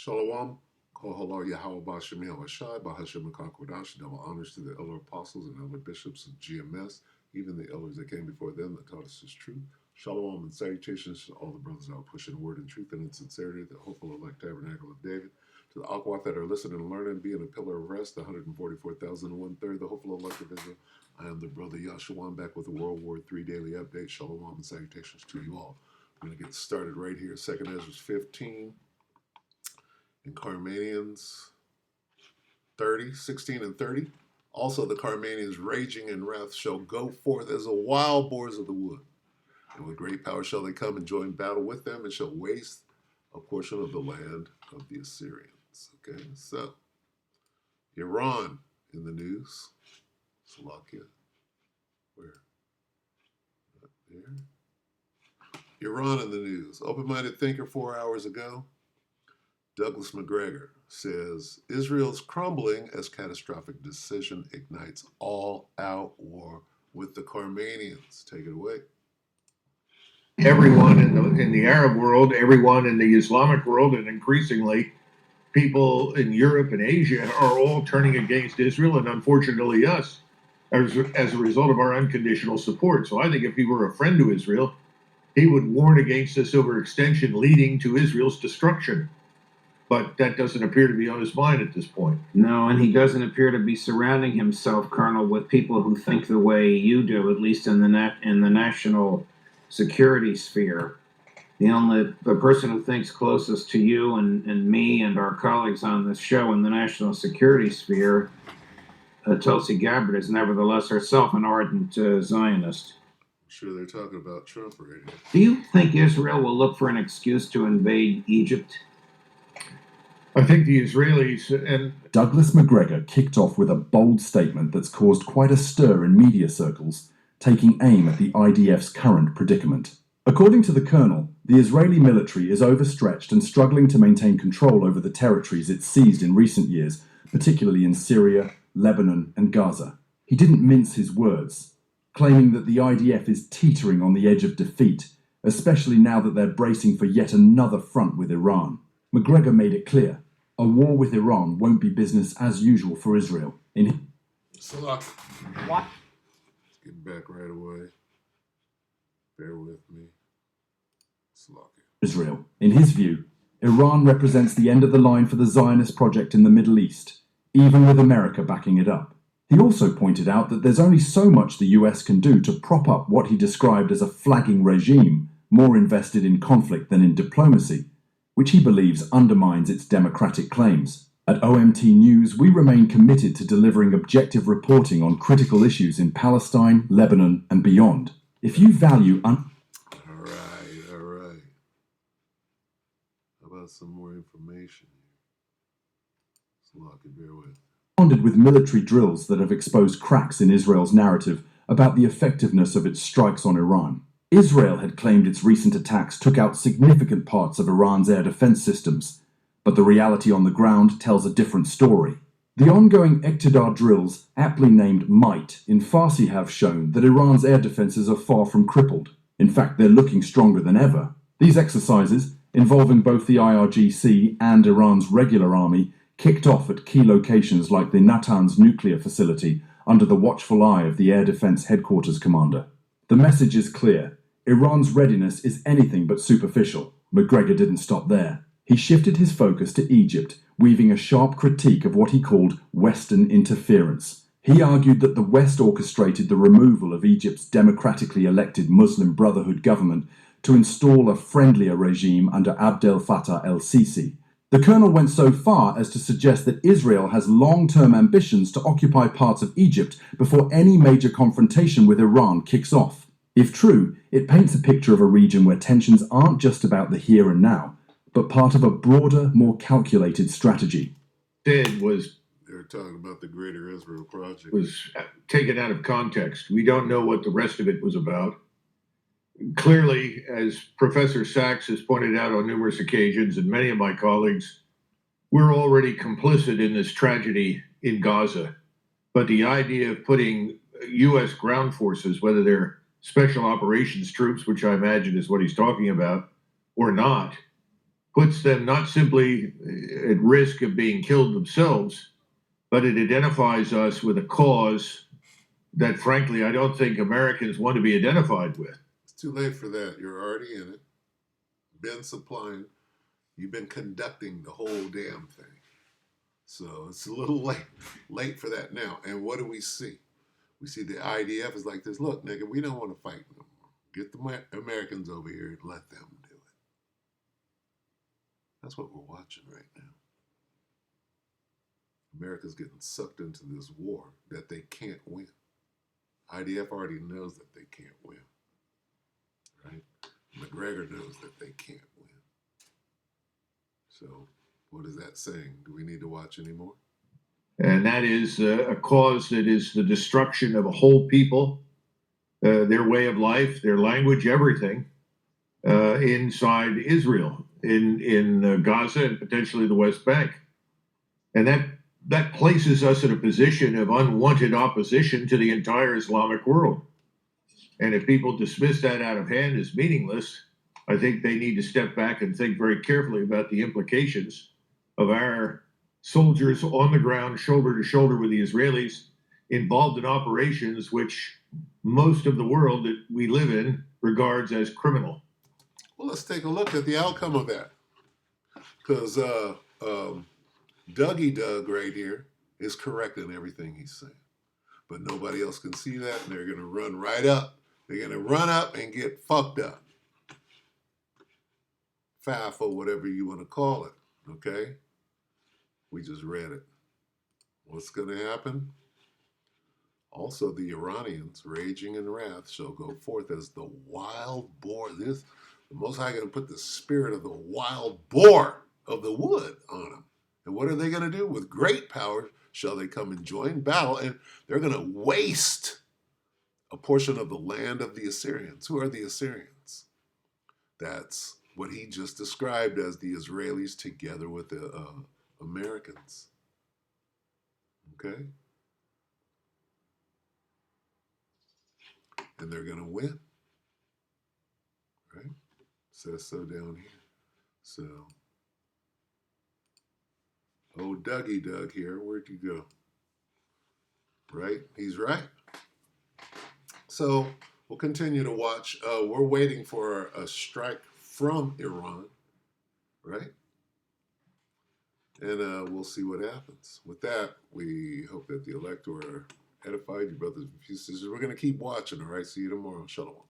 Shalom. Kohalo Yahweh Bashem Yahweh Shai, Bahashem Kakodash, double honors to the elder apostles and elder bishops of GMS, even the elders that came before them that taught us his truth. Shalom and salutations to all the brothers out pushing word and truth and in sincerity, the hopeful elect tabernacle of David. To the Akwat that are listening and learning, being a pillar of rest, the 144,000 and one third, the hopeful elect of Israel. I am the brother Yahshua, back with the WW3 Daily Update. Shalom and salutations to you all. I'm going to get started right here. 2nd Ezra 15. And Carmanians 30, 16 and 30. Also the Carmanians raging in wrath shall go forth as the wild boars of the wood. And with great power shall they come and join battle with them and shall waste a portion of the land of the Assyrians. Okay, so Iran in the news. Slovakia. Where? Not there. Iran in the news. Open-minded thinker 4 hours ago. Douglas McGregor says, Israel's crumbling as catastrophic decision ignites all-out war with the Carmanians. Take it away. Everyone in the Arab world, everyone in the Islamic world, and increasingly people in Europe and Asia are all turning against Israel, and unfortunately us, as a result of our unconditional support. So I think if he were a friend to Israel, he would warn against this overextension leading to Israel's destruction. But that doesn't appear to be on his mind at this point. No, and he doesn't appear to be surrounding himself, Colonel, with people who think the way you do, at least in the national security sphere. The person who thinks closest to you and me and our colleagues on this show in the national security sphere, Tulsi Gabbard, is nevertheless herself an ardent Zionist. I'm sure they're talking about Trump right here. Do you think Israel will look for an excuse to invade Egypt? I think the Israelis and Douglas McGregor kicked off with a bold statement that's caused quite a stir in media circles, taking aim at the IDF's current predicament. According to the colonel, the Israeli military is overstretched and struggling to maintain control over the territories it's seized in recent years, particularly in Syria, Lebanon, and Gaza. He didn't mince his words, claiming that the IDF is teetering on the edge of defeat, especially now that they're bracing for yet another front with Iran. McGregor made it clear, a war with Iran won't be business as usual for Israel. Salak. What? Let's get back right away. Bear with me. Salak. Israel. In his view, Iran represents the end of the line for the Zionist project in the Middle East, even with America backing it up. He also pointed out that there's only so much the US can do to prop up what he described as a flagging regime, more invested in conflict than in diplomacy, which he believes undermines its democratic claims. At OMT News, we remain committed to delivering objective reporting on critical issues in Palestine, Lebanon, and beyond. If you value All right. How about some more information? Salak, bear with. Responded with military drills that have exposed cracks in Israel's narrative about the effectiveness of its strikes on Iran. Israel had claimed its recent attacks took out significant parts of Iran's air defense systems, but the reality on the ground tells a different story. The ongoing Iqtidar drills, aptly named Might, in Farsi have shown that Iran's air defenses are far from crippled. In fact, they're looking stronger than ever. These exercises, involving both the IRGC and Iran's regular army, kicked off at key locations like the Natanz nuclear facility under the watchful eye of the Air Defense Headquarters commander. The message is clear. Iran's readiness is anything but superficial. McGregor didn't stop there. He shifted his focus to Egypt, weaving a sharp critique of what he called Western interference. He argued that the West orchestrated the removal of Egypt's democratically elected Muslim Brotherhood government to install a friendlier regime under Abdel Fattah el-Sisi. The colonel went so far as to suggest that Israel has long-term ambitions to occupy parts of Egypt before any major confrontation with Iran kicks off. If true, it paints a picture of a region where tensions aren't just about the here and now, but part of a broader, more calculated strategy. They're talking about the Greater Israel Project. Was taken out of context. We don't know what the rest of it was about. Clearly, as Professor Sachs has pointed out on numerous occasions, and many of my colleagues, we're already complicit in this tragedy in Gaza. But the idea of putting U.S. ground forces, whether they're special operations troops, which I imagine is what he's talking about, or not, puts them not simply at risk of being killed themselves, but it identifies us with a cause that, frankly, I don't think Americans want to be identified with. It's too late for that. You're already in it. Been supplying. You've been conducting the whole damn thing. So it's a little late for that now. And what do we see? We see the IDF is like this. Look, nigga, we don't want to fight no more. Get the Americans over here and let them do it. That's what we're watching right now. America's getting sucked into this war that they can't win. IDF already knows that they can't win. Right? McGregor knows that they can't win. So, what is that saying? Do we need to watch anymore? And that is a cause that is the destruction of a whole people, their way of life, their language, everything inside Israel, in Gaza, and potentially the West Bank. And that places us in a position of unwanted opposition to the entire Islamic world. And if people dismiss that out of hand as meaningless, I think they need to step back and think very carefully about the implications of our soldiers on the ground, shoulder to shoulder with the Israelis, involved in operations which most of the world that we live in regards as criminal. Well, let's take a look at the outcome of that. Because Dougie Doug right here is correct in everything he's saying. But nobody else can see that, and they're going to run right up. They're going to run up and get fucked up. Faff or whatever you want to call it. Okay? We just read it. What's going to happen? Also, the Iranians, raging in wrath, shall go forth as the wild boar. The Most High going to put the spirit of the wild boar of the wood on them. And what are they going to do? With great power shall they come and join battle, and they're going to waste a portion of the land of the Assyrians. Who are the Assyrians? That's what he just described as the Israelis together with the Americans. Okay? And they're going to win. Right? Says so down here. So, oh, Dougie Doug here, where'd you go? Right? He's right. So, we'll continue to watch. We're waiting for a strike from Iran, right? And we'll see what happens. With that, we hope that the elect are edified, you brothers and sisters. We're going to keep watching, all right? See you tomorrow. Shalom.